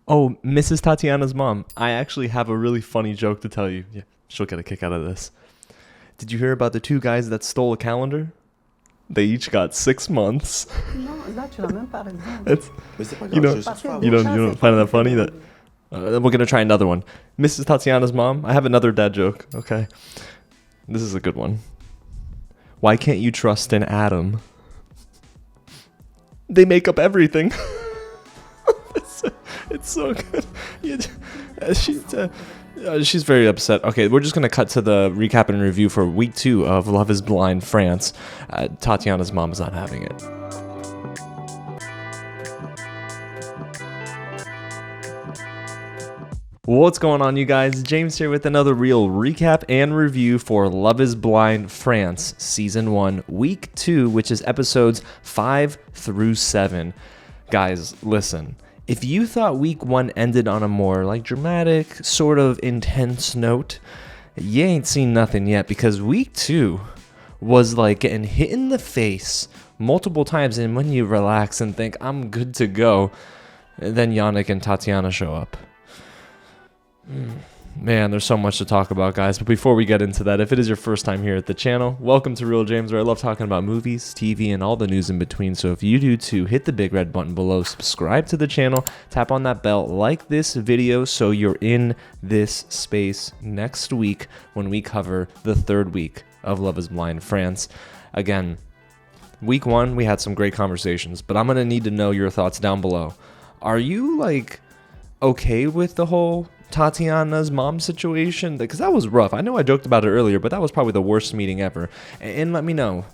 Oh, Mrs. Tatiana's mom. I actually have a really funny joke to tell you. Yeah, she'll get a kick out of this. Did you hear about the two guys that stole a calendar? They each got 6 months. Non, là, tu l'as même pas raison. Mais c'est pas You know- grave, je sais pas. You don't find that funny? That we're gonna try another one. Mrs. Tatiana's mom. I have another dad joke. Okay, this is a good one. Why can't you trust in Adam? They make up everything. It's so good. She's very upset. Okay, we're just gonna cut to the recap and review for week 2 of Love Is Blind France. Tatiana's mom is not having it. What's going on, you guys? James here with another real recap and review for Love Is Blind France Season 1, Week 2, which is episodes 5 through 7. Guys, listen. If you thought Week 1 ended on a more dramatic, sort of intense note, you ain't seen nothing yet, because Week 2 was like getting hit in the face multiple times, and when you relax and think, I'm good to go, then Yannick and Tatiana show up. Man, there's so much to talk about, guys. But before we get into that, if it is your first time here at the channel, welcome to Real James, where I love talking about movies, TV, and all the news in between. So if you do too, hit the big red button below, subscribe to the channel, tap on that bell, like this video so you're in this space next week when we cover the 3rd week of Love Is Blind France. Again, week 1, we had some great conversations, but I'm going to need to know your thoughts down below. Are you okay with the whole Tatiana's mom situation? Because that was rough. I know I joked about it earlier, but that was probably the worst meeting ever. And let me know,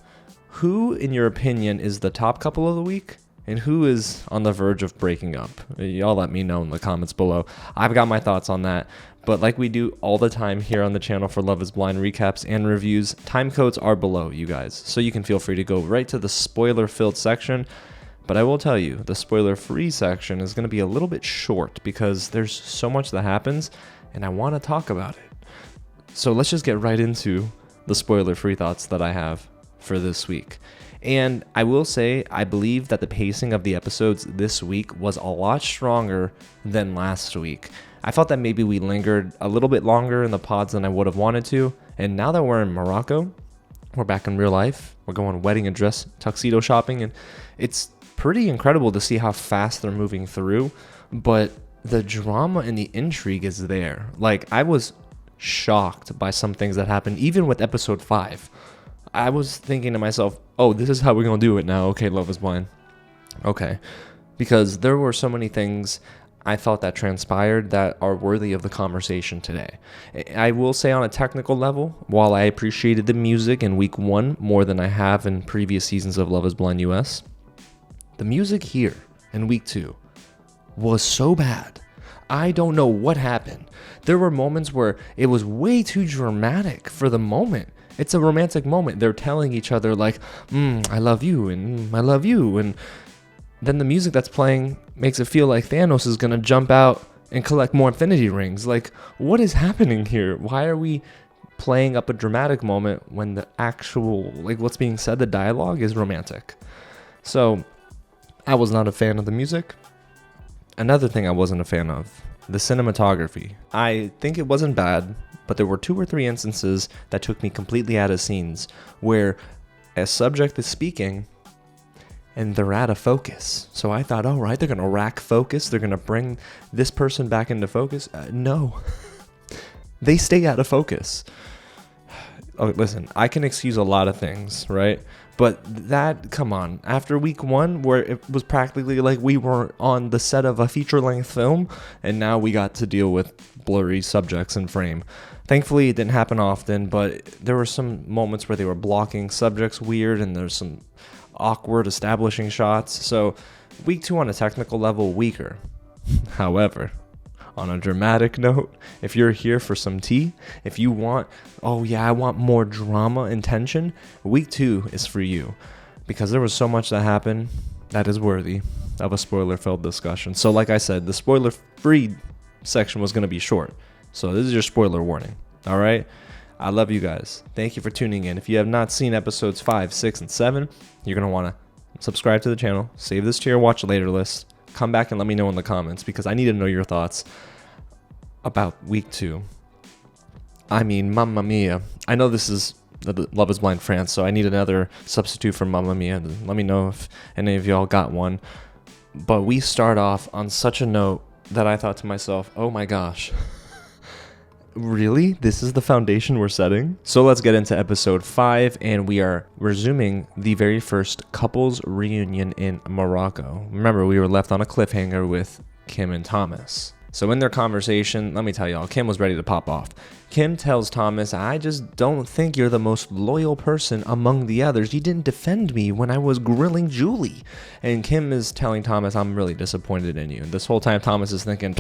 who in your opinion is the top couple of the week and who is on the verge of breaking up? Y'all let me know in the comments below. I've got my thoughts on that. But like we do all the time here on the channel for Love Is Blind recaps and reviews, time codes are below, you guys. So you can feel free to go right to the spoiler-filled section. But I will tell you, the spoiler-free section is going to be a little bit short because there's so much that happens, and I want to talk about it. So let's just get right into the spoiler-free thoughts that I have for this week. And I will say, I believe that the pacing of the episodes this week was a lot stronger than last week. I felt that maybe we lingered a little bit longer in the pods than I would have wanted to, and now that we're in Morocco, we're back in real life, we're going wedding and dress tuxedo shopping, and it's pretty incredible to see how fast they're moving through, but the drama and the intrigue is there. I was shocked by some things that happened, even with episode 5. I was thinking to myself, oh, this is how we're gonna do it now. Okay, Love Is Blind. Okay. Because there were so many things I thought that transpired that are worthy of the conversation today. I will say, on a technical level, while I appreciated the music in week 1 more than I have in previous seasons of Love Is Blind US, the music here in week 2 was so bad. I don't know what happened. There were moments where it was way too dramatic for the moment. It's a romantic moment. They're telling each other I love you and I love you. And then the music that's playing makes it feel like Thanos is going to jump out and collect more infinity rings. What is happening here? Why are we playing up a dramatic moment when the actual, what's being said, the dialogue is romantic? So I was not a fan of the music. Another thing I wasn't a fan of, the cinematography. I think it wasn't bad, but there were 2 or 3 instances that took me completely out of scenes where a subject is speaking and they're out of focus. So I thought, all right, they're going to rack focus. They're going to bring this person back into focus. No, they stay out of focus. Oh, listen, I can excuse a lot of things, right? But come on, after week 1, where it was practically like we were on the set of a feature-length film, and now we got to deal with blurry subjects in frame. Thankfully, it didn't happen often, but there were some moments where they were blocking subjects weird, and there's some awkward establishing shots. So week 2 on a technical level, weaker. However, on a dramatic note, if you're here for some tea, if you want, I want more drama and tension, week 2 is for you. Because there was so much that happened that is worthy of a spoiler-filled discussion. So like I said, the spoiler-free section was going to be short. So this is your spoiler warning. All right? I love you guys. Thank you for tuning in. If you have not seen episodes 5, 6, and 7, you're going to want to subscribe to the channel, save this to your watch later list, come back and let me know in the comments because I need to know your thoughts about week 2. I mean, Mamma Mia. I know this is the Love is Blind France, so I need another substitute for Mamma Mia. Let me know if any of y'all got one. But we start off on such a note that I thought to myself, oh my gosh. Really? This is the foundation we're setting? So let's get into episode 5, and we are resuming the very first couples reunion in Morocco. Remember, we were left on a cliffhanger with Kim and Thomas. So in their conversation, let me tell y'all, Kim was ready to pop off. Kim tells Thomas, I just don't think you're the most loyal person among the others. You didn't defend me when I was grilling Julie. And Kim is telling Thomas, I'm really disappointed in you. And this whole time, Thomas is thinking,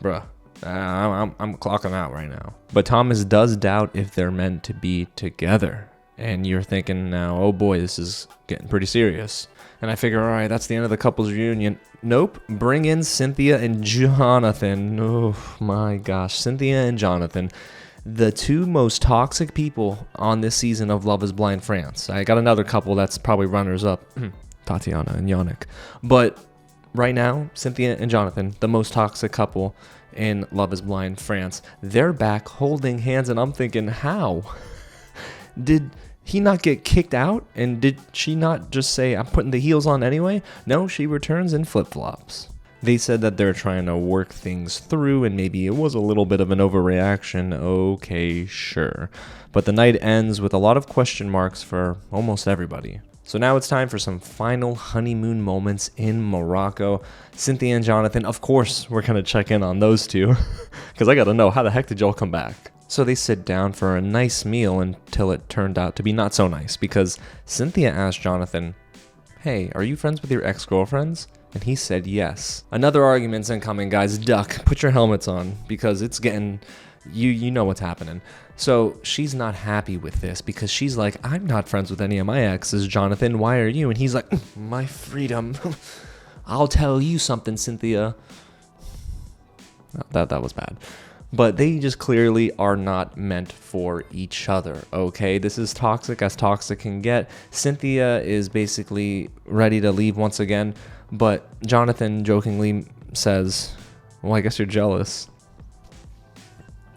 bruh. I'm clocking out right now. But Thomas does doubt if they're meant to be together. And you're thinking now, oh boy, this is getting pretty serious. And I figure, all right, that's the end of the couples reunion. Nope, bring in Cynthia and Jonathan. Oh my gosh, Cynthia and Jonathan. The two most toxic people on this season of Love is Blind France. I got another couple that's probably runners up. Tatiana and Yannick. But right now, Cynthia and Jonathan, the most toxic couple in Love is Blind France, they're back holding hands, and I'm thinking, how? Did he not get kicked out? And did she not just say, I'm putting the heels on anyway? No, she returns in flip-flops. They said that they're trying to work things through, and maybe it was a little bit of an overreaction. Okay, sure. But the night ends with a lot of question marks for almost everybody. So now it's time for some final honeymoon moments in Morocco. Cynthia and Jonathan, of course, we're going to check in on those two because I got to know, how the heck did y'all come back? So they sit down for a nice meal until it turned out to be not so nice because Cynthia asked Jonathan, hey, are you friends with your ex-girlfriends? And he said yes. Another argument's incoming, guys. Duck, put your helmets on because it's getting... You know what's happening. So she's not happy with this because she's like, I'm not friends with any of my exes, Jonathan. Why are you? And he's like, my freedom. I'll tell you something, Cynthia. That was bad. But they just clearly are not meant for each other, okay? This is toxic as toxic can get. Cynthia is basically ready to leave once again, but Jonathan jokingly says, well, I guess you're jealous.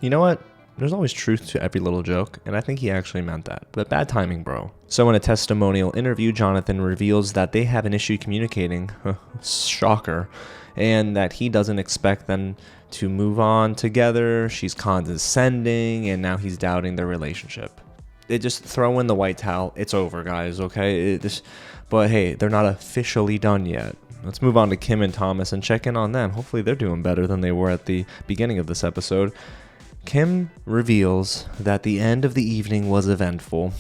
You know what? There's always truth to every little joke, and I think he actually meant that. But bad timing, bro. So in a testimonial interview, Jonathan reveals that they have an issue communicating. Shocker. And that he doesn't expect them to move on together. She's condescending, and now he's doubting their relationship. They just throw in the white towel. It's over, guys, okay? But hey, they're not officially done yet. Let's move on to Kim and Thomas and check in on them. Hopefully they're doing better than they were at the beginning of this episode. Kim reveals that the end of the evening was eventful.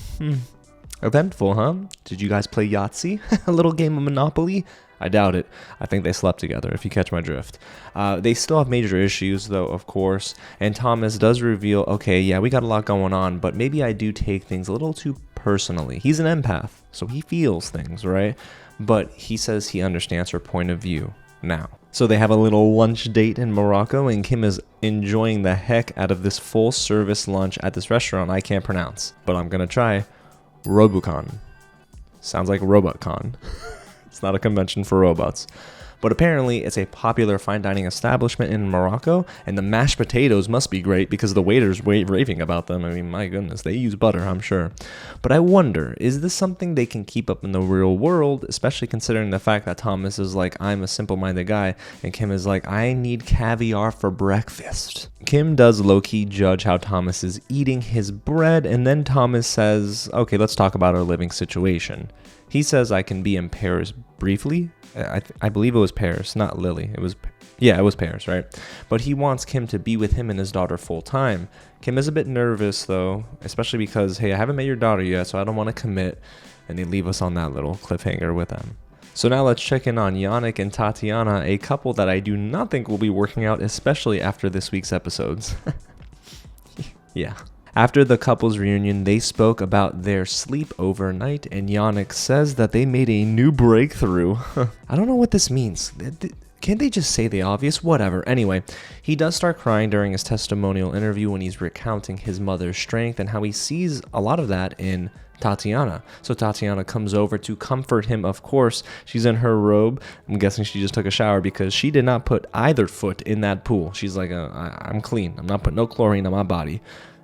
Eventful, huh? Did you guys play Yahtzee? A little game of Monopoly? I doubt it. I think they slept together, if you catch my drift. They still have major issues, though, of course. And Thomas does reveal, okay, yeah, we got a lot going on, but maybe I do take things a little too personally. He's an empath, so he feels things, right? But he says he understands her point of view now. So they have a little lunch date in Morocco, and Kim is enjoying the heck out of this full-service lunch at this restaurant I can't pronounce, but I'm going to try. Robucon. Sounds like RobotCon. It's not a convention for robots. But apparently, it's a popular fine dining establishment in Morocco, and the mashed potatoes must be great because the waiter's raving about them. I mean, my goodness, they use butter, I'm sure. But I wonder, is this something they can keep up in the real world, especially considering the fact that Thomas is like, I'm a simple-minded guy, and Kim is like, I need caviar for breakfast. Kim does low-key judge how Thomas is eating his bread, and then Thomas says, okay, let's talk about our living situation. He says, I can be in Paris briefly. I believe it was Paris, not Lily. It was Paris, right? But he wants Kim to be with him and his daughter full time. Kim is a bit nervous, though, especially because, hey, I haven't met your daughter yet, so I don't want to commit. And they leave us on that little cliffhanger with them. So now let's check in on Yannick and Tatiana, a couple that I do not think will be working out, especially after this week's episodes. Yeah. After the couple's reunion, they spoke about their sleep overnight, and Yannick says that they made a new breakthrough. I don't know what this means. Can't they just say the obvious? Whatever. Anyway, he does start crying during his testimonial interview when he's recounting his mother's strength and how he sees a lot of that in Tatiana. So Tatiana comes over to comfort him, of course. She's in her robe. I'm guessing she just took a shower because she did not put either foot in that pool. She's like, I'm clean. I'm not putting no chlorine on my body.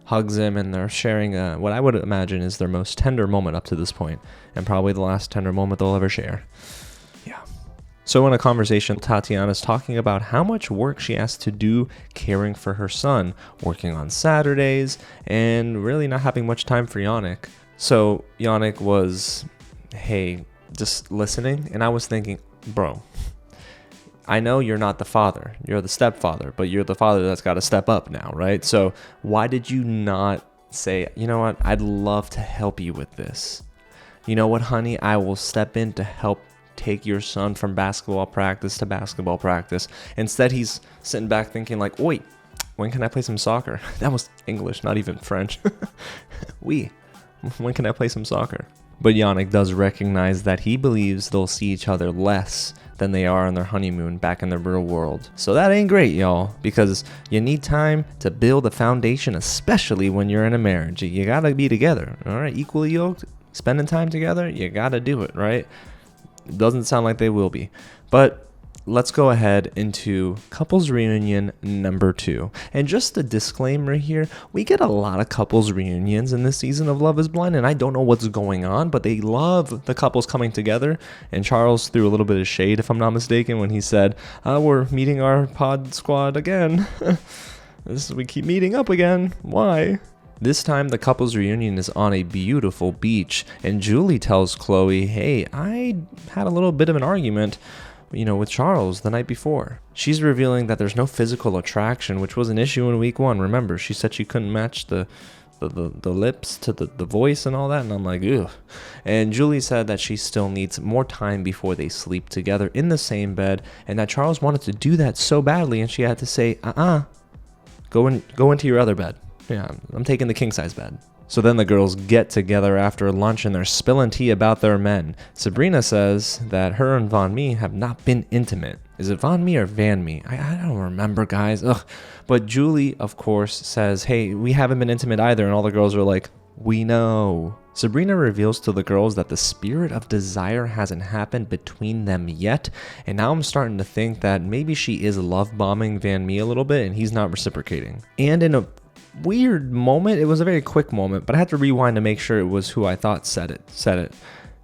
Hugs him, and they're sharing what I would imagine is their most tender moment up to this point, and probably the last tender moment they'll ever share. Yeah. So in a conversation, Tatiana's talking about how much work she has to do caring for her son, working on Saturdays, and really not having much time for Yannick. So Yannick was, hey, just listening, and I was thinking, bro, I know you're not the father, you're the stepfather, but you're the father that's got to step up now, right? So why did you not say, you know what, I'd love to help you with this. You know what, honey, I will step in to help take your son from basketball practice to basketball practice. Instead, he's sitting back thinking like, wait, when can I play some soccer? That was English, not even French. When can I play some soccer? But Yannick does recognize that he believes they'll see each other less than they are on their honeymoon back in the real world. So that ain't great, y'all, because you need time to build a foundation, especially when you're in a marriage. You gotta be together, all right? Equally yoked, spending time together, you gotta do it, right? It doesn't sound like they will be. But let's go ahead into couples reunion number 2. And just a disclaimer here, we get a lot of couples reunions in this season of Love is Blind, and I don't know what's going on, but they love the couples coming together. And Charles threw a little bit of shade, if I'm not mistaken, when he said, we're meeting our pod squad again. We keep meeting up again. Why? This time, the couple's reunion is on a beautiful beach, and Julie tells Chloe, hey, I had a little bit of an argument with Charles the night before. She's revealing that there's no physical attraction, which was an issue in week 1. Remember, she said she couldn't match the lips to the voice and all that, and I'm like, ugh. And Julie said that she still needs more time before they sleep together in the same bed, and that Charles wanted to do that so badly, and she had to say, go into your other bed. Yeah, I'm taking the king-size bed. So then the girls get together after lunch and they're spilling tea about their men. Sabrina says that her and Van-My have not been intimate. Is it Van-My or Van-My? I don't remember, guys. Ugh. But Julie, of course, says, hey, we haven't been intimate either. And all the girls are like, we know. Sabrina reveals to the girls that the spirit of desire hasn't happened between them yet. And now I'm starting to think that maybe she is love bombing Van-My a little bit and he's not reciprocating. And in a weird moment, it was a very quick moment, but I had to rewind to make sure it was who I thought said it.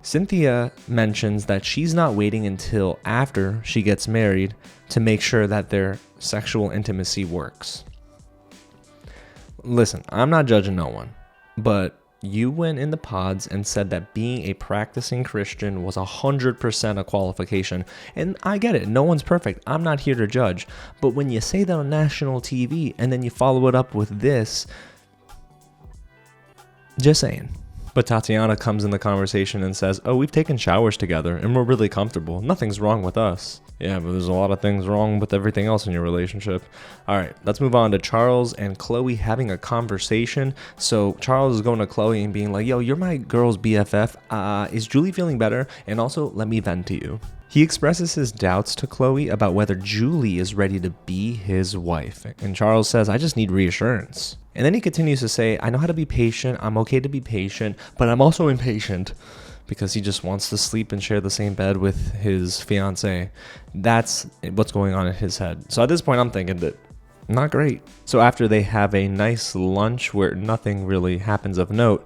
Cynthia mentions that she's not waiting until after she gets married to make sure that their sexual intimacy works. Listen, I'm not judging no one, but you went in the pods and said that being a practicing Christian was 100% a qualification. And I get it. No one's perfect. I'm not here to judge. But when you say that on national TV and then you follow it up with this, just saying. But Tatiana comes in the conversation and says, we've taken showers together and we're really comfortable. Nothing's wrong with us. Yeah, but there's a lot of things wrong with everything else in your relationship. All right, let's move on to Charles and Chloe having a conversation. So Charles is going to Chloe and being like, yo, you're my girl's BFF. Is Julie feeling better? And also, let me vent to you. He expresses his doubts to Chloe about whether Julie is ready to be his wife. And Charles says, I just need reassurance. And then he continues to say, I know how to be patient. I'm okay to be patient, but I'm also impatient because he just wants to sleep and share the same bed with his fiance. That's what's going on in his head. So at this point, I'm thinking that not great. So after they have a nice lunch where nothing really happens of note,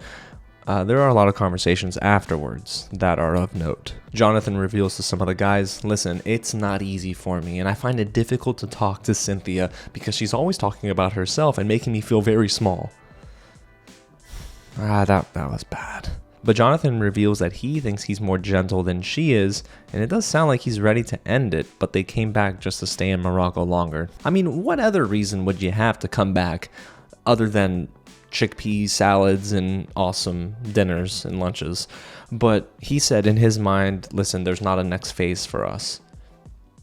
there are a lot of conversations afterwards that are of note. Jonathan reveals to some of the guys, listen, it's not easy for me, and I find it difficult to talk to Cynthia because she's always talking about herself and making me feel very small. That was bad. But Jonathan reveals that he thinks he's more gentle than she is, and it does sound like he's ready to end it, but they came back just to stay in Morocco longer. I mean, what other reason would you have to come back other than chickpea salads and awesome dinners and lunches? But he said in his mind, listen, there's not a next phase for us.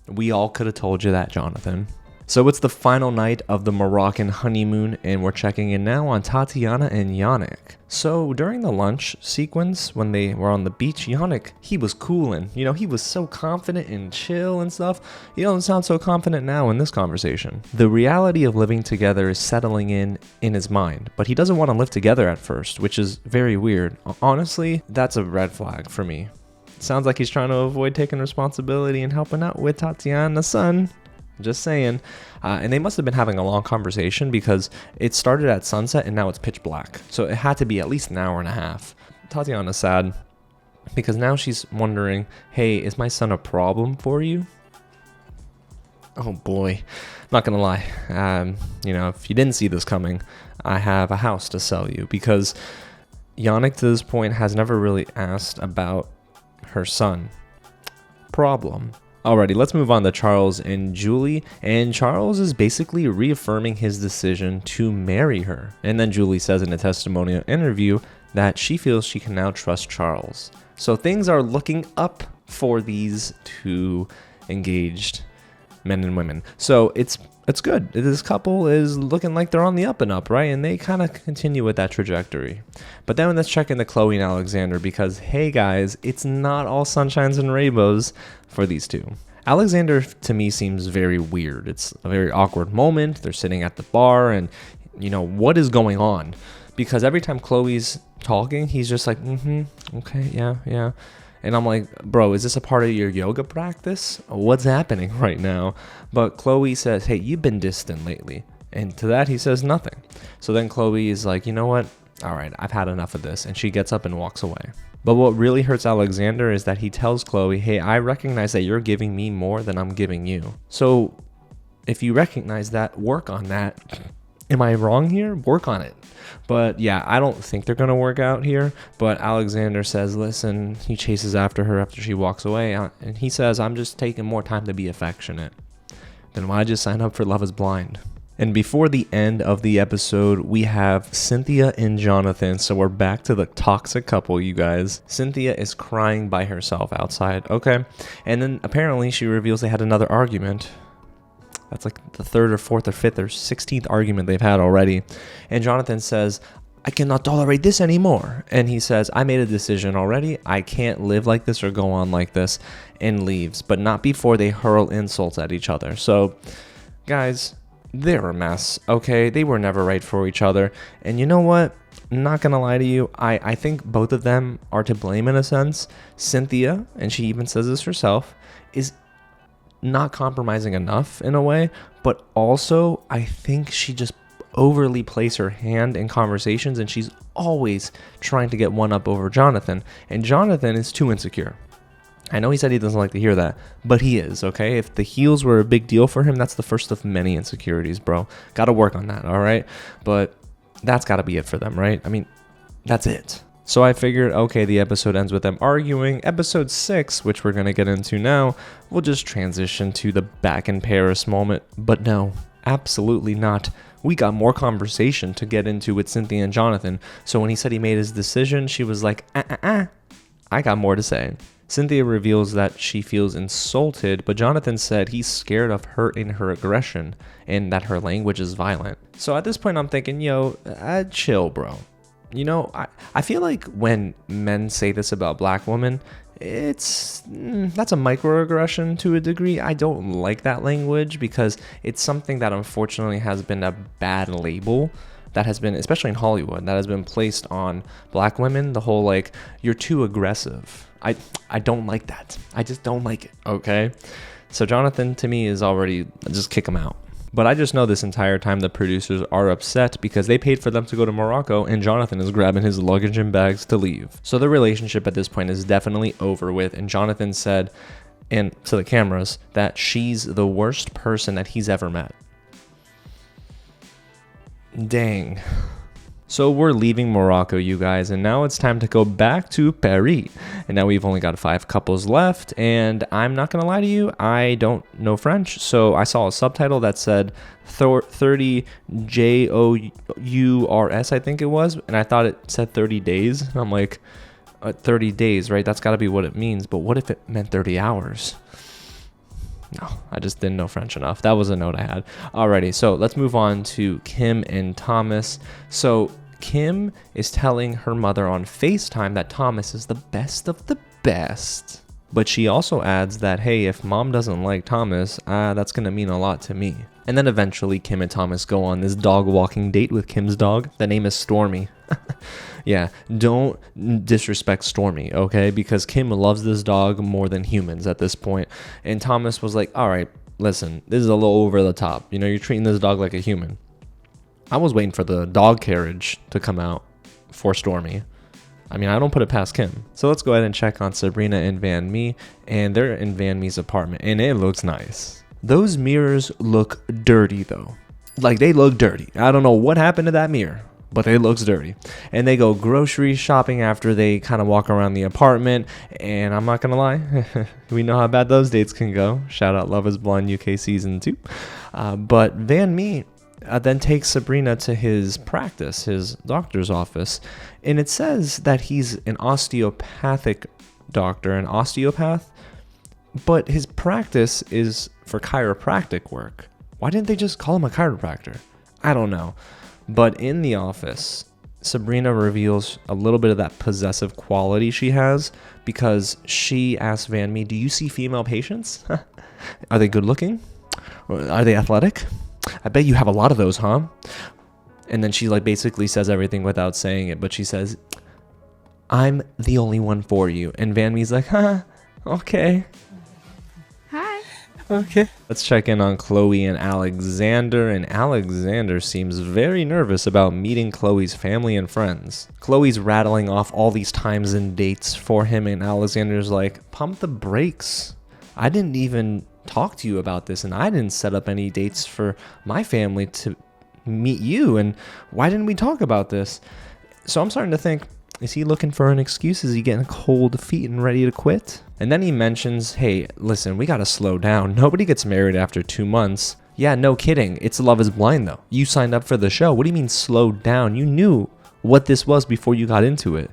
We all could have told you that, Jonathan. So it's the final night of the Moroccan honeymoon, and we're checking in now on Tatiana and Yannick. So during the lunch sequence, when they were on the beach, Yannick, he was coolin'. He was so confident and chill and stuff. He doesn't sound so confident now in this conversation. The reality of living together is settling in his mind, but he doesn't want to live together at first, which is very weird. Honestly, that's a red flag for me. It sounds like he's trying to avoid taking responsibility and helping out with Tatiana's son. Just saying. And they must have been having a long conversation because it started at sunset and now it's pitch black. So it had to be at least an hour and a half. Tatiana's sad because now she's wondering, hey, is my son a problem for you? Oh boy. Not gonna lie. If you didn't see this coming, I have a house to sell you because Yannick to this point has never really asked about her son. Problem. Alrighty, let's move on to Charles and Julie. And Charles is basically reaffirming his decision to marry her. And then Julie says in a testimonial interview that she feels she can now trust Charles. So things are looking up for these two engaged men and women. So it's good. This couple is looking like they're on the up and up, right? And they kind of continue with that trajectory. But then let's check into Chloe and Alexandre because, hey guys, it's not all sunshines and rainbows for these two. Alexandre to me seems very weird. It's a very awkward moment. They're sitting at the bar and, what is going on? Because every time Chloe's talking, he's just like, okay, yeah. And I'm like, bro, is this a part of your yoga practice? What's happening right now? But Chloe says, hey, you've been distant lately. And to that, he says nothing. So then Chloe is like, you know what? All right, I've had enough of this. And she gets up and walks away. But what really hurts Alexandre is that he tells Chloe, hey, I recognize that you're giving me more than I'm giving you. So if you recognize that, work on that. Am I wrong here? Work on it. But yeah, I don't think they're going to work out here. But Alexandre says, listen, he chases after her after she walks away. And he says, I'm just taking more time to be affectionate. Then why just sign up for Love is Blind? And before the end of the episode, we have Cynthia and Jonathan. So we're back to the toxic couple, you guys. Cynthia is crying by herself outside. Okay. And then apparently she reveals they had another argument. That's like the third or fourth or fifth or 16th argument they've had already. And Jonathan says, I cannot tolerate this anymore. And he says, I made a decision already. I can't live like this or go on like this, and leaves. But not before they hurl insults at each other. So, guys, they're a mess, okay? They were never right for each other. And you know what? I'm not going to lie to you. I think both of them are to blame in a sense. Cynthia, and she even says this herself, is not compromising enough in a way, but also I think she just overly plays her hand in conversations, and she's always trying to get one up over Jonathan, and Jonathan is too insecure. I know he said he doesn't like to hear that, but he is, okay? If the heels were a big deal for him, that's the first of many insecurities, bro. Gotta work on that, all right? But that's gotta be it for them, right? I mean, that's it. So I figured, okay, the episode ends with them arguing. Episode 6, which we're going to get into now, we'll just transition to the back in Paris moment. But no, absolutely not. We got more conversation to get into with Cynthia and Jonathan. So when he said he made his decision, she was like, I got more to say. Cynthia reveals that she feels insulted, but Jonathan said he's scared of hurting her aggression and that her language is violent. So at this point, I'm thinking, chill, bro. I feel like when men say this about black women, that's a microaggression to a degree. I don't like that language because it's something that unfortunately has been a bad label that has been, especially in Hollywood, that has been placed on black women. The whole like, you're too aggressive. I don't like that. I just don't like it, okay? So Jonathan to me is already, just kick him out. But I just know this entire time the producers are upset because they paid for them to go to Morocco and Jonathan is grabbing his luggage and bags to leave. So the relationship at this point is definitely over with, and Jonathan said, and to the cameras, that she's the worst person that he's ever met. Dang. So we're leaving Morocco, you guys, and now it's time to go back to Paris. And now we've only got 5 couples left, and I'm not going to lie to you, I don't know French, so I saw a subtitle that said 30 J-O-U-R-S, I think it was, and I thought it said 30 days, and I'm like, 30 days, right? That's got to be what it means, but what if it meant 30 hours? No, I just didn't know French enough. That was a note I had. Alrighty, so let's move on to Kim and Thomas. So Kim is telling her mother on FaceTime that Thomas is the best of the best. But she also adds that, hey, if mom doesn't like Thomas, that's going to mean a lot to me. And then eventually Kim and Thomas go on this dog walking date with Kim's dog. The name is Stormy. Yeah, don't disrespect Stormy, okay? Because Kim loves this dog more than humans at this point. And Thomas was like, all right, listen, this is a little over the top. You know, you're treating this dog like a human. I was waiting for the dog carriage to come out for Stormy. I mean, I don't put it past Kim. So let's go ahead and check on Sabrina and Van-My. And they're in Van-My's apartment. And it looks nice. Those mirrors look dirty, though. Like, they look dirty. I don't know what happened to that mirror, but it looks dirty. And they go grocery shopping after they kind of walk around the apartment. And I'm not going to lie, we know how bad those dates can go. Shout out Love is Blind UK Season 2. But Van-My then takes Sabrina to his practice, his doctor's office. And it says that he's an osteopathic doctor, an osteopath. But his practice is for chiropractic work. Why didn't they just call him a chiropractor? I don't know. But in the office, Sabrina reveals a little bit of that possessive quality she has because she asks Van-My, do you see female patients? Are they good looking? Are they athletic? I bet you have a lot of those, huh? And then she like basically says everything without saying it, but she says, I'm the only one for you. And Van-My's like, okay. Hi. Okay. Let's check in on Chloe and Alexandre. And Alexandre seems very nervous about meeting Chloe's family and friends. Chloe's rattling off all these times and dates for him, and Alexandre's like, pump the brakes. I didn't even talk to you about this, and I didn't set up any dates for my family to meet you, and why didn't we talk about this? So I'm starting to think, is he looking for an excuse? Is he getting cold feet and ready to quit? And then he mentions, hey, listen, we gotta slow down. Nobody gets married after 2 months. Yeah, no kidding. It's Love is Blind, though. You signed up for the show. What do you mean slow down? You knew what this was before you got into it.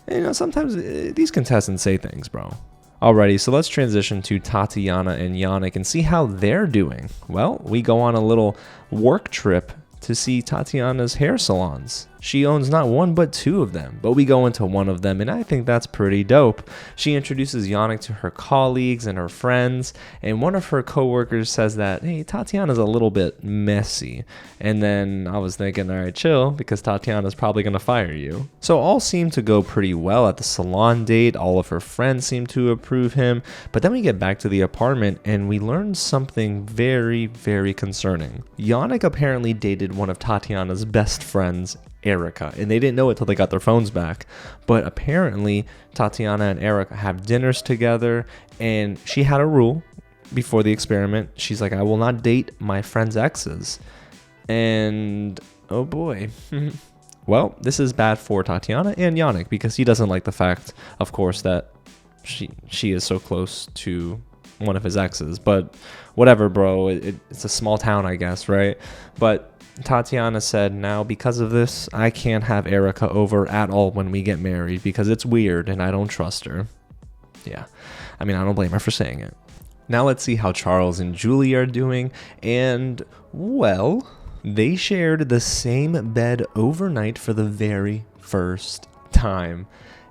And, you know, sometimes these contestants say things, bro. Alrighty, so let's transition to Tatiana and Yannick and see how they're doing. Well, we go on a little work trip to see Tatiana's hair salons. She owns not one but 2 of them, but we go into one of them, and I think that's pretty dope. She introduces Yannick to her colleagues and her friends, and one of her coworkers says that, hey, Tatiana's a little bit messy. And then I was thinking, all right, chill, because Tatiana's probably going to fire you. So all seemed to go pretty well at the salon date. All of her friends seem to approve him, but then we get back to the apartment, and we learn something very, very concerning. Yannick apparently dated one of Tatiana's best friends, Erica, and they didn't know it till they got their phones back. But apparently Tatiana and Erica have dinners together, and she had a rule before the experiment. She's like, I will not date my friend's exes. And oh boy. Well, this is bad for Tatiana and Yannick because he doesn't like the fact, of course, that she is so close to one of his exes. But whatever, bro, it's a small town, I guess, right? But Tatiana said, now because of this, I can't have Erica over at all when we get married because it's weird and I don't trust her. Yeah, I mean, I don't blame her for saying it. Now let's see how Charles and Julie are doing. And, well, they shared the same bed overnight for the very first time.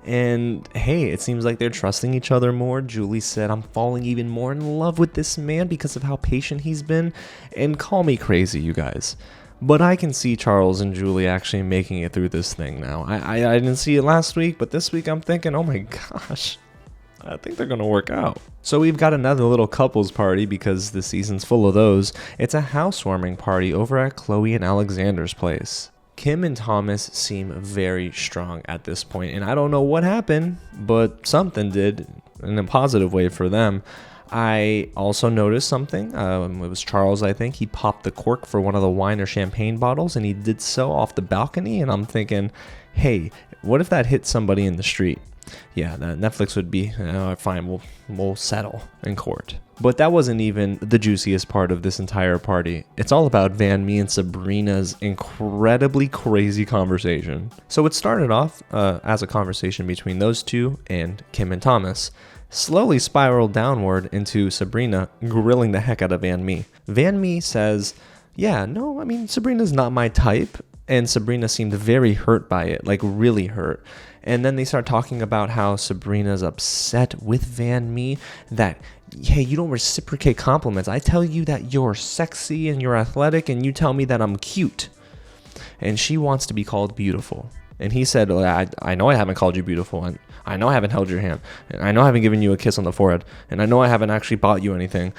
And hey, it seems like they're trusting each other more. Julie said, I'm falling even more in love with this man because of how patient he's been. And call me crazy, you guys, but I can see Charles and Julie actually making it through this thing now. I didn't see it last week, but this week I'm thinking, oh my gosh, I think they're going to work out. So we've got another little couples party because the season's full of those. It's a housewarming party over at Chloe and Alexandre's place. Kim and Thomas seem very strong at this point, and I don't know what happened, but something did in a positive way for them. I also noticed something. It was Charles, I think. He popped the cork for one of the wine or champagne bottles, and he did so off the balcony. And I'm thinking, hey, what if that hit somebody in the street? Yeah, Netflix would be, fine, we'll settle in court. But that wasn't even the juiciest part of this entire party. It's all about Van-My and Sabrina's incredibly crazy conversation. So it started off as a conversation between those two and Kim and Thomas. slowly spiraled downward into Sabrina grilling the heck out of Van-My. Van-My says, yeah, no, I mean, Sabrina's not my type. And Sabrina seemed very hurt by it, like really hurt. And then they start talking about how Sabrina's upset with Van-My, that, hey, you don't reciprocate compliments. I tell you that you're sexy and you're athletic, and you tell me that I'm cute. And she wants to be called beautiful. And he said, I know I haven't called you beautiful, and I know I haven't held your hand, and I know I haven't given you a kiss on the forehead, and I know I haven't actually bought you anything.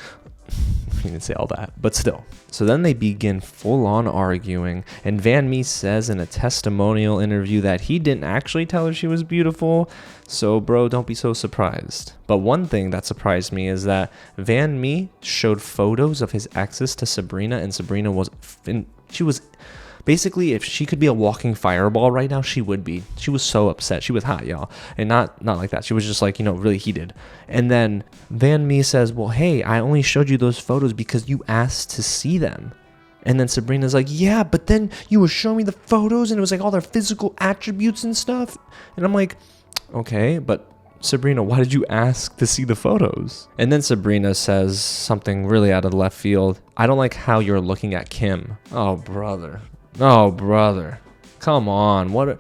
He didn't say all that, but still. So then they begin full-on arguing, and Van-My says in a testimonial interview that he didn't actually tell her she was beautiful, so bro, don't be so surprised. But one thing that surprised me is that Van-My showed photos of his exes to Sabrina, and Sabrina she was... Basically, if she could be a walking fireball right now, she would be. She was so upset. She was hot, y'all. And not like that. She was just like, really heated. And then Van-My says, well, hey, I only showed you those photos because you asked to see them. And then Sabrina's like, yeah, but then you were showing me the photos and it was like all their physical attributes and stuff. And I'm like, okay, but Sabrina, why did you ask to see the photos? And then Sabrina says something really out of left field. I don't like how you're looking at Kim. Oh, brother. Come on. What?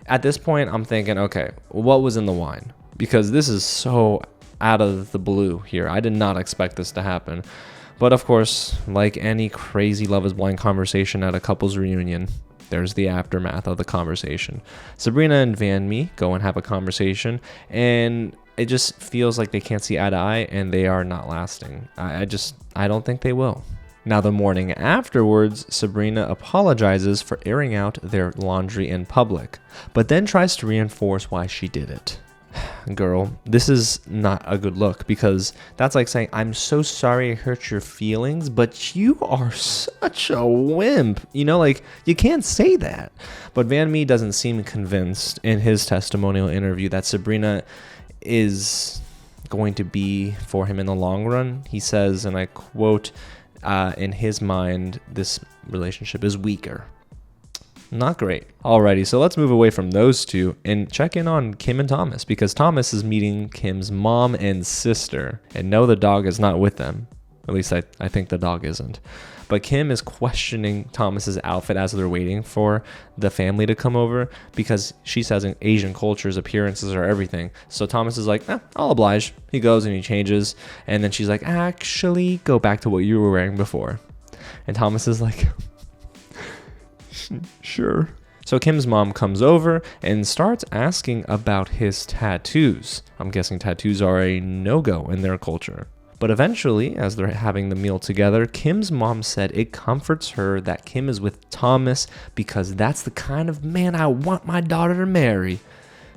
At this point, I'm thinking, okay, what was in the wine? Because this is so out of the blue here. I did not expect this to happen. But of course, like any crazy Love is Blind conversation at a couple's reunion, there's the aftermath of the conversation. Sabrina and Van-My go and have a conversation, and it just feels like they can't see eye to eye, and they are not lasting. I don't think they will. Now, the morning afterwards, Sabrina apologizes for airing out their laundry in public, but then tries to reinforce why she did it. Girl, this is not a good look, because that's like saying, I'm so sorry I hurt your feelings, but you are such a wimp. Like, you can't say that. But Van-My doesn't seem convinced in his testimonial interview that Sabrina is going to be for him in the long run. He says, and I quote, in his mind, this relationship is weaker. Not great. Alrighty, so let's move away from those two and check in on Kim and Thomas, because Thomas is meeting Kim's mom and sister, and no, the dog is not with them. At least I think the dog isn't. But Kim is questioning Thomas's outfit as they're waiting for the family to come over, because she says in Asian cultures, appearances are everything. So Thomas is like, I'll oblige. He goes and he changes. And then she's like, actually, go back to what you were wearing before. And Thomas is like, sure. So Kim's mom comes over and starts asking about his tattoos. I'm guessing tattoos are a no-go in their culture. But eventually, as they're having the meal together, Kim's mom said it comforts her that Kim is with Thomas because that's the kind of man I want my daughter to marry.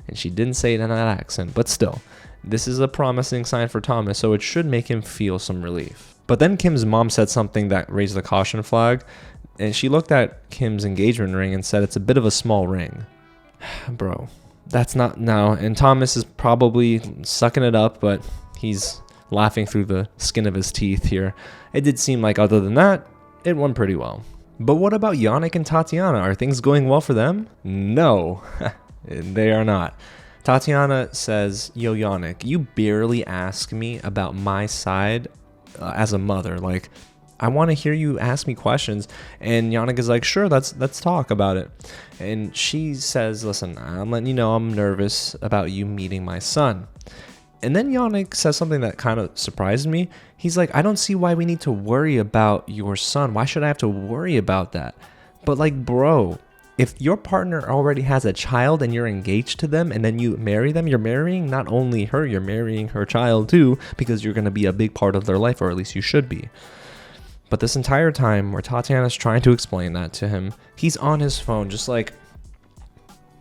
And she didn't say it in that accent, but still, this is a promising sign for Thomas, so it should make him feel some relief. But then Kim's mom said something that raised the caution flag, and she looked at Kim's engagement ring and said it's a bit of a small ring. Bro, that's not now. And Thomas is probably sucking it up, but he's laughing through the skin of his teeth here. It did seem like, other than that, it went pretty well. But what about Yannick and Tatiana? Are things going well for them? No, they are not. Tatiana says, yo, Yannick, you barely ask me about my side as a mother. Like, I want to hear you ask me questions. And Yannick is like, sure, let's talk about it. And she says, listen, I'm letting you know I'm nervous about you meeting my son. And then Yannick says something that kind of surprised me. He's like, I don't see why we need to worry about your son. Why should I have to worry about that? But like, bro, if your partner already has a child and you're engaged to them and then you marry them, you're marrying not only her, you're marrying her child too, because you're going to be a big part of their life, or at least you should be. But this entire time where Tatiana's trying to explain that to him, he's on his phone just like,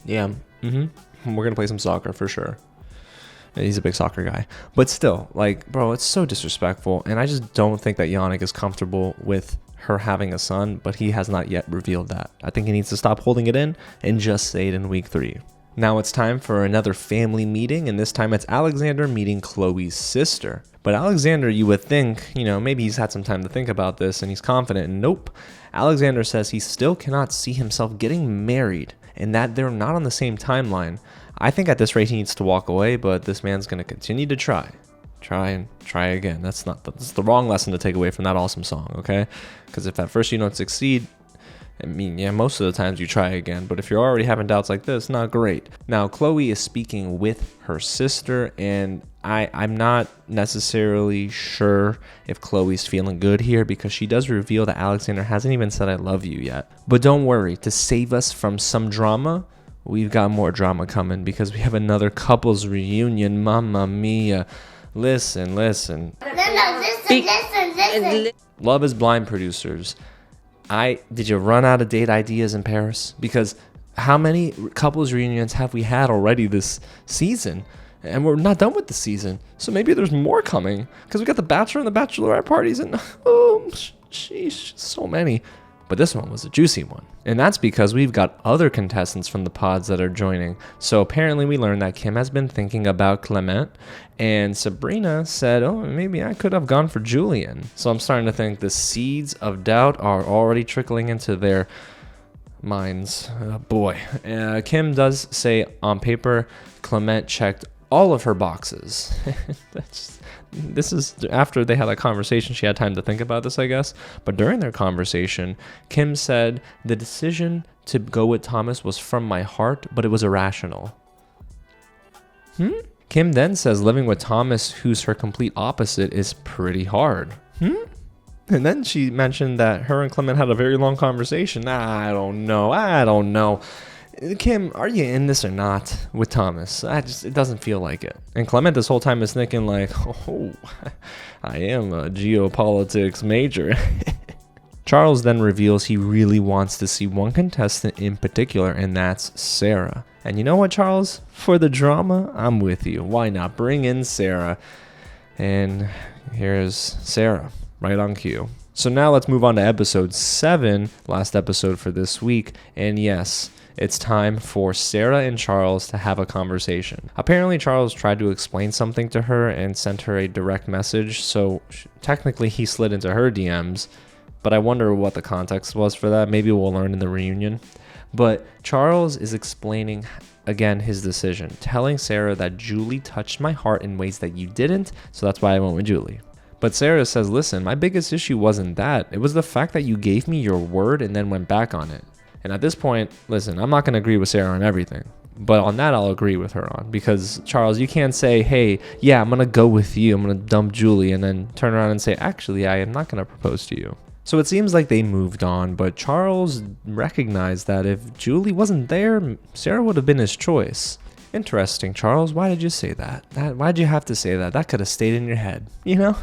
yeah, we're going to play some soccer for sure. He's a big soccer guy. But still, like, bro, it's so disrespectful. And I just don't think that Yannick is comfortable with her having a son, but he has not yet revealed that. I think he needs to stop holding it in and just say it in week 3. Now it's time for another family meeting, and this time it's Alexandre meeting Chloe's sister. But Alexandre, you would think, maybe he's had some time to think about this and he's confident. Nope. Alexandre says he still cannot see himself getting married and that they're not on the same timeline. I think at this rate he needs to walk away, but this man's going to continue to try and try again. That's the wrong lesson to take away from that awesome song, okay? Because if at first you don't succeed, I mean, yeah, most of the times you try again, but if you're already having doubts like this, not great. Now, Chloe is speaking with her sister, and I'm not necessarily sure if Chloe's feeling good here, because she does reveal that Alexandre hasn't even said I love you yet. But don't worry, to save us from some drama, we've got more drama coming, because we have another couples reunion. Mamma mia. Listen. Listen. Love is Blind producers. Did you run out of date ideas in Paris? Because how many couples reunions have we had already this season? And we're not done with the season. So maybe there's more coming. Because we got the Bachelor and the Bachelorette parties, and sheesh, so many. But this one was a juicy one. And that's because we've got other contestants from the pods that are joining. So apparently we learned that Kim has been thinking about Clement, and Sabrina said, oh, maybe I could have gone for Julian. So I'm starting to think the seeds of doubt are already trickling into their minds. Kim does say on paper Clement checked all of her boxes. This is after they had a conversation. She had time to think about this, I guess. But during their conversation, Kim said, the decision to go with Thomas was from my heart, but it was irrational. Kim then says living with Thomas, who's her complete opposite, is pretty hard. And then she mentioned that her and Clement had a very long conversation. I don't know. Kim, are you in this or not with Thomas? It doesn't feel like it. And Clement this whole time is thinking like, oh, I am a geopolitics major. Charles then reveals he really wants to see one contestant in particular, and that's Sarah. And you know what, Charles? For the drama, I'm with you. Why not bring in Sarah? And here's Sarah, right on cue. So now let's move on to episode 7, last episode for this week. And yes, it's time for Sarah and Charles to have a conversation. Apparently, Charles tried to explain something to her and sent her a direct message, so technically he slid into her DMs, but I wonder what the context was for that. Maybe we'll learn in the reunion. But Charles is explaining, again, his decision, telling Sarah that Julie touched my heart in ways that you didn't, so that's why I went with Julie. But Sarah says, listen, my biggest issue wasn't that. It was the fact that you gave me your word and then went back on it. And at this point, listen, I'm not going to agree with Sarah on everything, but on that I'll agree with her on, because Charles, you can't say, hey, yeah, I'm going to go with you, I'm going to dump Julie, and then turn around and say, actually, I am not going to propose to you. So it seems like they moved on, but Charles recognized that if Julie wasn't there, Sarah would have been his choice. Interesting, Charles, why did you say that? Why'd you have to say that? That could have stayed in your head, you know?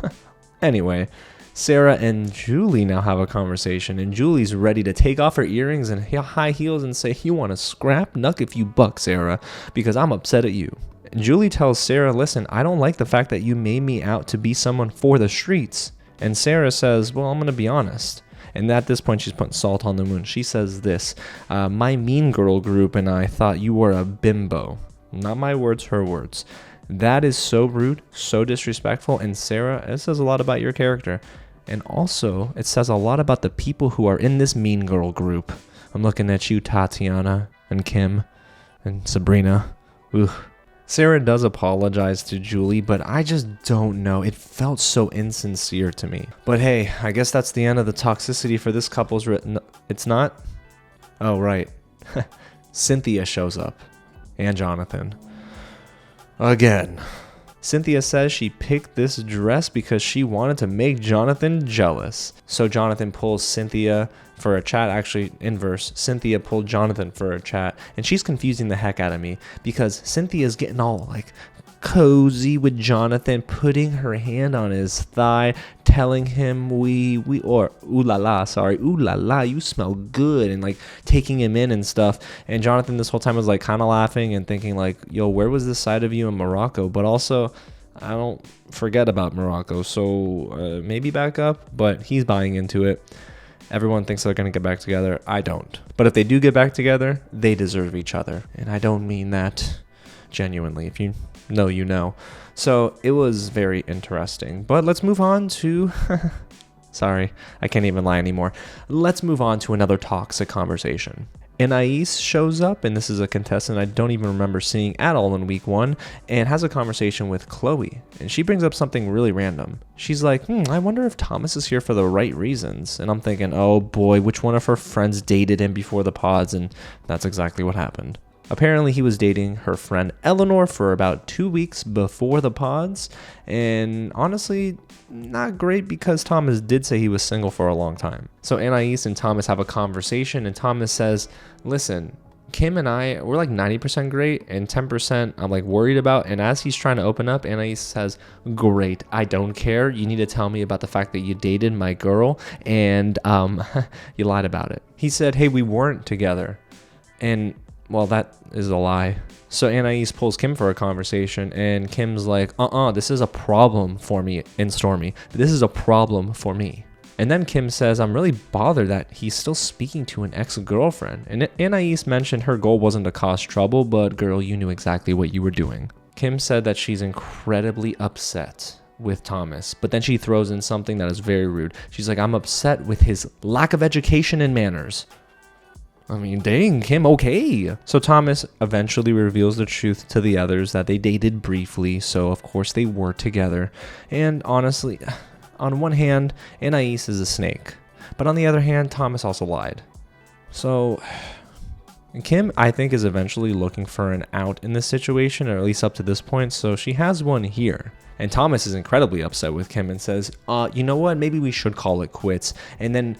Anyway, Sarah and Julie now have a conversation, and Julie's ready to take off her earrings and high heels and say, you want to scrap? Knuck if you buck, Sarah, because I'm upset at you. And Julie tells Sarah, listen, I don't like the fact that you made me out to be someone for the streets. And Sarah says, well, I'm going to be honest. And at this point, she's putting salt on the wound. She says this, my mean girl group and I thought you were a bimbo. Not my words, her words. That is so rude, so disrespectful. And Sarah, it says a lot about your character. And also, it says a lot about the people who are in this mean girl group. I'm looking at you, Tatiana, and Kim, and Sabrina. Ugh. Sarah does apologize to Julie, but I just don't know. It felt so insincere to me. But hey, I guess that's the end of the toxicity for this couple's written. It's not? Oh, right. Cynthia shows up. And Jonathan. Again. Cynthia says she picked this dress because she wanted to make Jonathan jealous. So Jonathan pulls Cynthia for a chat, actually inverse. Cynthia pulled Jonathan for a chat, and she's confusing the heck out of me because Cynthia's getting all like cozy with Jonathan, putting her hand on his thigh, telling him ooh la la, you smell good, and like taking him in and stuff. And Jonathan this whole time was like kind of laughing and thinking like, yo, where was this side of you in Morocco? But also, I don't forget about Morocco, so maybe back up, but he's buying into it. Everyone thinks they're going to get back together. I don't. But if they do get back together, they deserve each other. And I don't mean that genuinely. If you know, you know. So it was very interesting. But let's move on to... Sorry, I can't even lie anymore. Let's move on to another toxic conversation. Anais shows up, and this is a contestant I don't even remember seeing at all in week 1, and has a conversation with Chloe. And she brings up something really random. She's like, I wonder if Thomas is here for the right reasons. And I'm thinking, oh boy, which one of her friends dated him before the pods? And that's exactly what happened. Apparently, he was dating her friend Eleanor for about 2 weeks before the pods. And honestly, not great because Thomas did say he was single for a long time. So Anais and Thomas have a conversation, and Thomas says, listen, Kim and I, we're like 90% great and 10% I'm like worried about. And as he's trying to open up, Anais says, great, I don't care. You need to tell me about the fact that you dated my girl and you lied about it. He said, hey, we weren't together. And well, that is a lie. So Anais pulls Kim for a conversation, and Kim's like, this is a problem for me in Stormy. This is a problem for me. And then Kim says, I'm really bothered that he's still speaking to an ex-girlfriend. And Anais mentioned her goal wasn't to cause trouble, but girl, you knew exactly what you were doing. Kim said that she's incredibly upset with Thomas, but then she throws in something that is very rude. She's like, I'm upset with his lack of education and manners. I mean, dang, Kim, okay. So Thomas eventually reveals the truth to the others that they dated briefly, so of course they were together. And honestly, on one hand, Anais is a snake, but on the other hand, Thomas also lied. So Kim, I think, is eventually looking for an out in this situation, or at least up to this point, so she has one here. And Thomas is incredibly upset with Kim and says, you know what, maybe we should call it quits. And then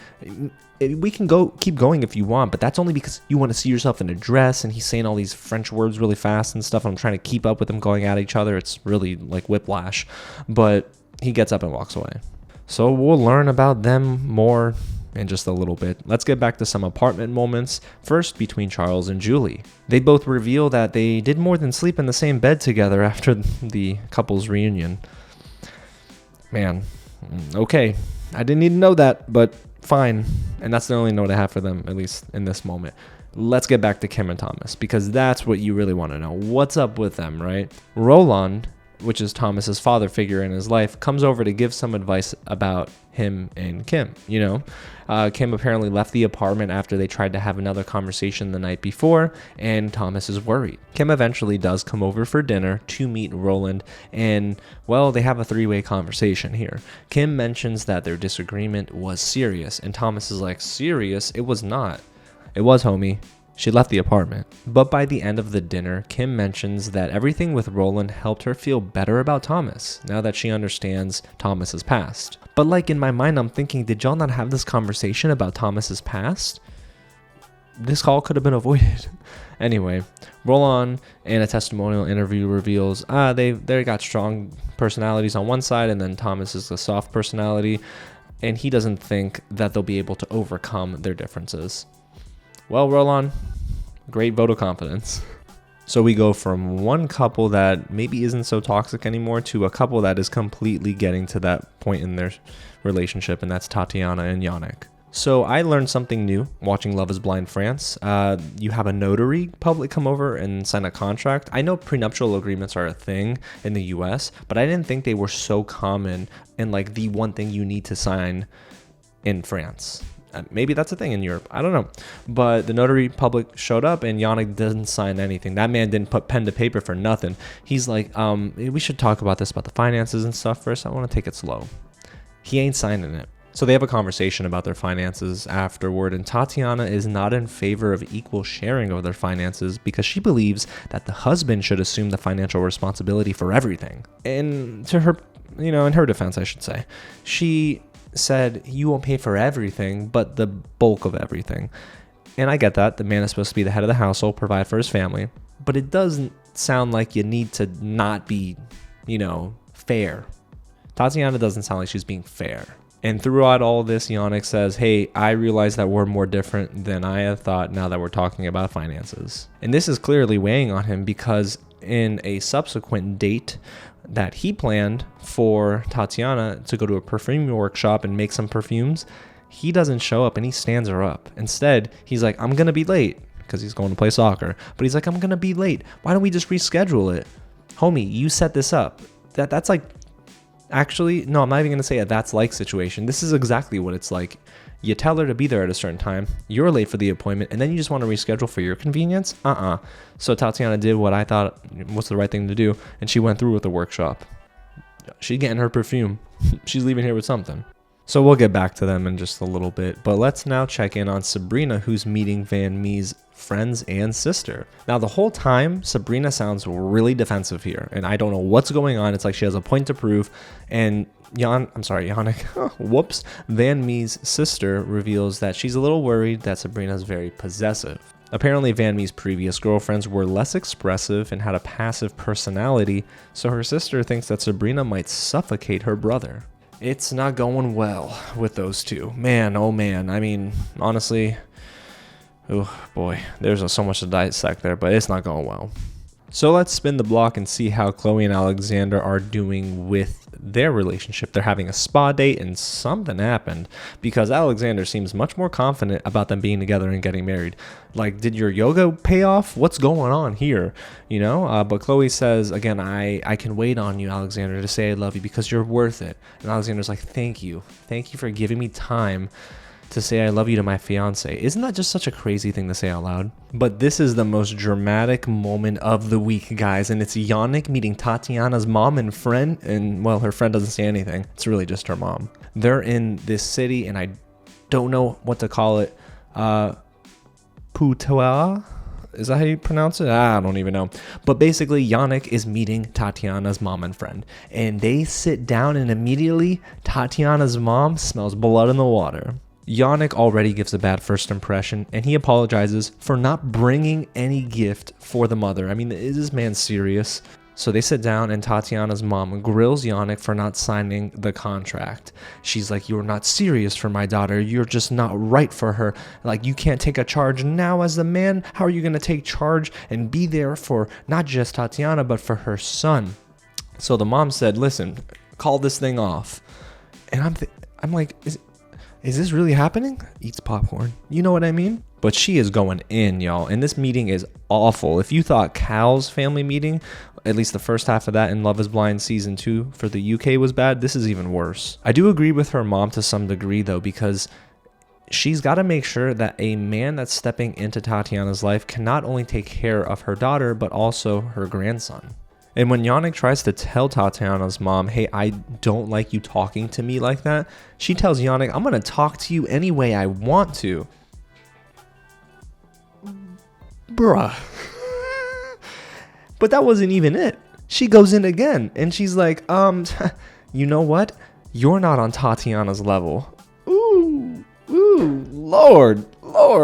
we can keep going if you want, but that's only because you want to see yourself in a dress. And he's saying all these French words really fast and stuff. I'm trying to keep up with them going at each other. It's really like whiplash. But he gets up and walks away. So we'll learn about them more in just a little bit. Let's get back to some apartment moments. First, between Charles and Julie. They both reveal that they did more than sleep in the same bed together after the couple's reunion. Man, okay. I didn't need to know that, but fine. And that's the only note I have for them, at least in this moment. Let's get back to Kim and Thomas, because that's what you really want to know. What's up with them, right? Roland, which is Thomas's father figure in his life, comes over to give some advice about him and Kim. Kim apparently left the apartment after they tried to have another conversation the night before, and Thomas is worried. Kim eventually does come over for dinner to meet Roland, and well, they have a three-way conversation here. Kim mentions that their disagreement was serious, and Thomas is like, serious? It was not. It was, homie. She left the apartment. But by the end of the dinner, Kim mentions that everything with Roland helped her feel better about Thomas, now that she understands Thomas's past. But like in my mind, I'm thinking, did y'all not have this conversation about Thomas's past? This call could have been avoided. Anyway, Roland in a testimonial interview reveals they got strong personalities on one side, and then Thomas is a soft personality, and he doesn't think that they'll be able to overcome their differences. Well, Roland, great vote of confidence. So we go from one couple that maybe isn't so toxic anymore to a couple that is completely getting to that point in their relationship, and that's Tatiana and Yannick. So I learned something new watching Love is Blind France. You have a notary public come over and sign a contract. I know prenuptial agreements are a thing in the US, but I didn't think they were so common and like the one thing you need to sign in France. Maybe that's a thing in Europe. I don't know. But the notary public showed up, and Yannick didn't sign anything. That man didn't put pen to paper for nothing. He's like, we should talk about this, about the finances and stuff first. I want to take it slow. He ain't signing it. So they have a conversation about their finances afterward, and Tatiana is not in favor of equal sharing of their finances because she believes that the husband should assume the financial responsibility for everything. And to her, in her defense, I should say, she said, you won't pay for everything, but the bulk of everything. And I get that. The man is supposed to be the head of the household, provide for his family. But it doesn't sound like you need to not be, fair. Tatiana doesn't sound like she's being fair. And throughout all this, Yannick says, hey, I realize that we're more different than I had thought now that we're talking about finances. And this is clearly weighing on him because in a subsequent date that he planned for Tatiana to go to a perfume workshop and make some perfumes, he doesn't show up and he stands her up. Instead, he's like, I'm going to be late because he's going to play soccer. But he's like, I'm going to be late. Why don't we just reschedule it? Homie, you set this up. That's like, actually, no, I'm not even going to say a that's like situation. This is exactly what it's like. You tell her to be there at a certain time, you're late for the appointment, and then you just want to reschedule for your convenience? So Tatiana did what I thought was the right thing to do, and she went through with the workshop. She's getting her perfume. She's leaving here with something. So we'll get back to them in just a little bit, but let's now check in on Sabrina, who's meeting Van-My's friends and sister. Now, the whole time, Sabrina sounds really defensive here, and I don't know what's going on. It's like she has a point to prove, and Yannick, whoops, Van-My's sister reveals that she's a little worried that Sabrina's very possessive. Apparently, Van-My's previous girlfriends were less expressive and had a passive personality, so her sister thinks that Sabrina might suffocate her brother. It's not going well with those two. Man, oh man. I mean, honestly, oh boy, there's so much to dissect there, but it's not going well. So let's spin the block and see how Chloe and Alexandre are doing with their relationship. They're having a spa date and something happened because Alexandre seems much more confident about them being together and getting married. Like, did your yoga pay off? What's going on here? But Chloe says, again, I can wait on you, Alexandre, to say I love you because you're worth it. And Alexandre's like, thank you for giving me time to say I love you to my fiance. Isn't that just such a crazy thing to say out loud? But this is the most dramatic moment of the week, guys, and it's Yannick meeting Tatiana's mom and friend, and well, her friend doesn't say anything. It's really just her mom. They're in this city, and I don't know what to call it. Putois? Is that how you pronounce it? I don't even know. But basically, Yannick is meeting Tatiana's mom and friend, and they sit down, and immediately Tatiana's mom smells blood in the water. Yannick already gives a bad first impression, and he apologizes for not bringing any gift for the mother. I mean, is this man serious? So they sit down, and Tatiana's mom grills Yannick for not signing the contract. She's like, you're not serious for my daughter. You're just not right for her. Like, you can't take a charge now as the man. How are you going to take charge and be there for not just Tatiana, but for her son? So the mom said, listen, call this thing off. And I'm like, is this really happening? Eats popcorn. You know what I mean? But she is going in, y'all. And this meeting is awful. If you thought Cal's family meeting, at least the first half of that in Love is Blind season 2 for the UK was bad, this is even worse. I do agree with her mom to some degree, though, because she's got to make sure that a man that's stepping into Tatiana's life can not only take care of her daughter, but also her grandson. And when Yannick tries to tell Tatiana's mom, hey, I don't like you talking to me like that, she tells Yannick, I'm going to talk to you any way I want to. Bruh. But that wasn't even it. She goes in again, and she's like, you know what? You're not on Tatiana's level. Ooh, Lord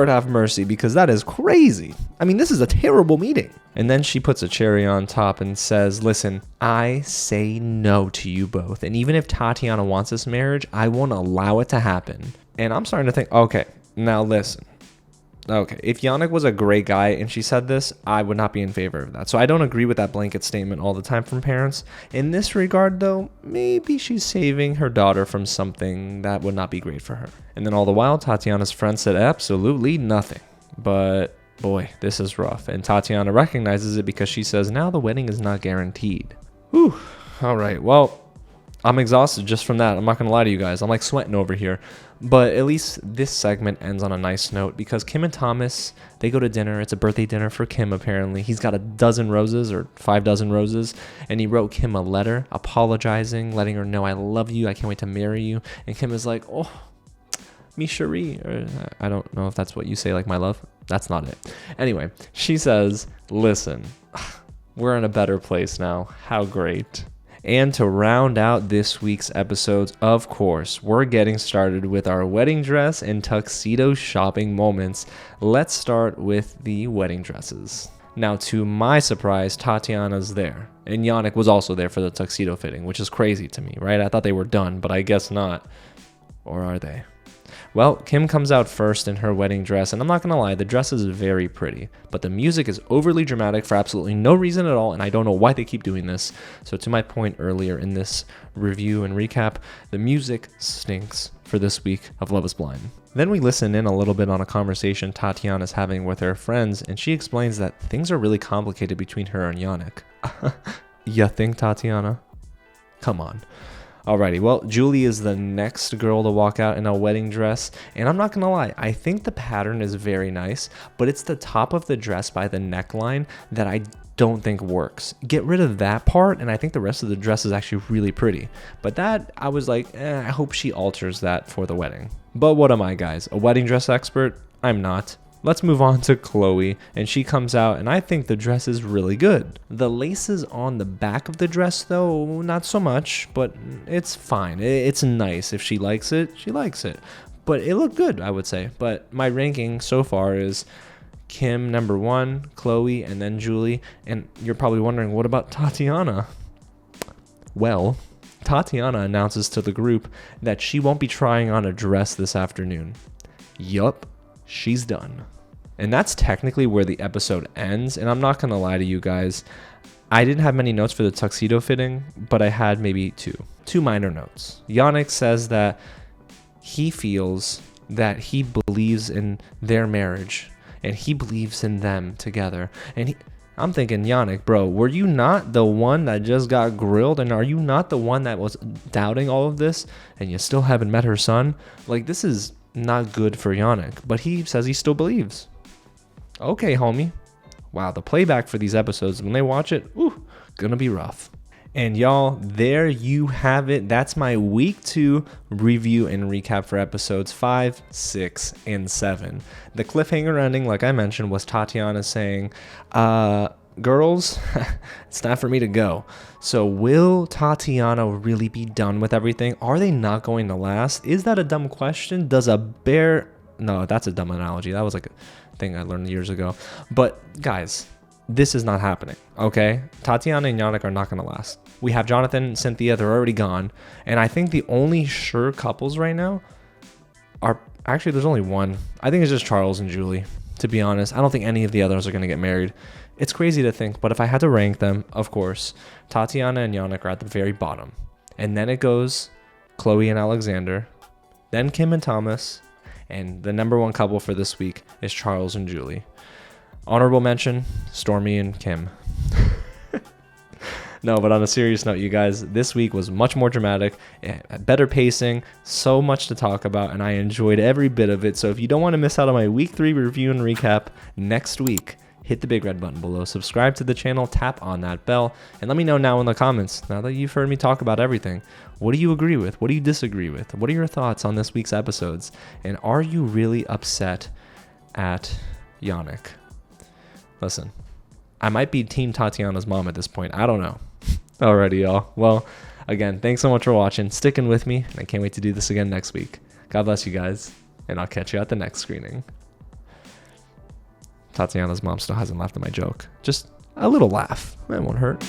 have mercy, because that is crazy. I mean, this is a terrible meeting. And then she puts a cherry on top and says, listen, I say no to you both. And even if Tatiana wants this marriage, I won't allow it to happen. And I'm starting to think, okay, now listen. Okay, if Yannick was a great guy and she said this, I would not be in favor of that. So I don't agree with that blanket statement all the time from parents. In this regard, though, maybe she's saving her daughter from something that would not be great for her. And then all the while, Tatiana's friend said absolutely nothing. But boy, this is rough. And Tatiana recognizes it because she says, now the wedding is not guaranteed. Whew. All right, well, I'm exhausted just from that. I'm not going to lie to you guys. I'm like sweating over here. But at least this segment ends on a nice note because Kim and Thomas, they go to dinner. It's a birthday dinner for Kim, apparently. He's got 12 roses or 5 dozen roses. And he wrote Kim a letter apologizing, letting her know, I love you. I can't wait to marry you. And Kim is like, oh, mi chérie. Or, I don't know if that's what you say, like my love. That's not it. Anyway, she says, listen, we're in a better place now. How great. And to round out this week's episodes, of course, we're getting started with our wedding dress and tuxedo shopping moments. Let's start with the wedding dresses. Now, to my surprise, Tatiana's there. And Yannick was also there for the tuxedo fitting, which is crazy to me, right? I thought they were done, but I guess not. Or are they? Well, Kim comes out first in her wedding dress, and I'm not going to lie, the dress is very pretty, but the music is overly dramatic for absolutely no reason at all, and I don't know why they keep doing this. So to my point earlier in this review and recap, the music stinks for this week of Love is Blind. Then we listen in a little bit on a conversation Tatiana's having with her friends, and she explains that things are really complicated between her and Yannick. You think, Tatiana? Come on. Alrighty, well, Julie is the next girl to walk out in a wedding dress, and I'm not gonna lie, I think the pattern is very nice, but it's the top of the dress by the neckline that I don't think works. Get rid of that part, and I think the rest of the dress is actually really pretty. But that, I was like, I hope she alters that for the wedding. But what am I, guys? A wedding dress expert? I'm not. Let's move on to Chloe, and she comes out, and I think the dress is really good. The laces on the back of the dress, though, not so much, but it's fine. It's nice. If she likes it, she likes it. But it looked good, I would say. But my ranking so far is Kim number 1, Chloe, and then Julie. And you're probably wondering, what about Tatiana? Well, Tatiana announces to the group that she won't be trying on a dress this afternoon. Yup, she's done. And that's technically where the episode ends. And I'm not going to lie to you guys. I didn't have many notes for the tuxedo fitting, but I had maybe two minor notes. Yannick says that he feels that he believes in their marriage and he believes in them together. And I'm thinking, Yannick, bro, were you not the one that just got grilled? And are you not the one that was doubting all of this? And you still haven't met her son? Like, this is not good for Yannick, but he says he still believes. Okay, homie. Wow, the playback for these episodes, when they watch it, gonna be rough. And y'all, there you have it. That's my week 2 review and recap for episodes 5, 6, and 7. The cliffhanger ending, like I mentioned, was Tatiana saying, girls, it's time for me to go. So will Tatiana really be done with everything? Are they not going to last? Is that a dumb question? Does a bear... No, that's a dumb analogy. That was like a thing I learned years ago. But guys, this is not happening, okay? Tatiana and Yannick are not going to last. We have Jonathan and Cynthia. They're already gone. And I think the only sure couples right now are... Actually, there's only one. I think it's just Charles and Julie, to be honest. I don't think any of the others are going to get married. It's crazy to think, but if I had to rank them, of course, Tatiana and Yannick are at the very bottom. And then it goes Chloe and Alexandre, then Kim and Thomas, and the number 1 couple for this week is Charles and Julie. Honorable mention, Stormy and Kim. No, but on a serious note, you guys, this week was much more dramatic, better pacing, so much to talk about, and I enjoyed every bit of it. So if you don't want to miss out on my week 3 review and recap next week, hit the big red button below, subscribe to the channel, tap on that bell, and let me know now in the comments, now that you've heard me talk about everything, what do you agree with? What do you disagree with? What are your thoughts on this week's episodes? And are you really upset at Yannick? Listen, I might be Team Tatiana's mom at this point. I don't know. Alrighty, y'all. Well, again, thanks so much for watching, sticking with me, and I can't wait to do this again next week. God bless you guys, and I'll catch you at the next screening. Tatiana's mom still hasn't laughed at my joke. Just a little laugh. That won't hurt.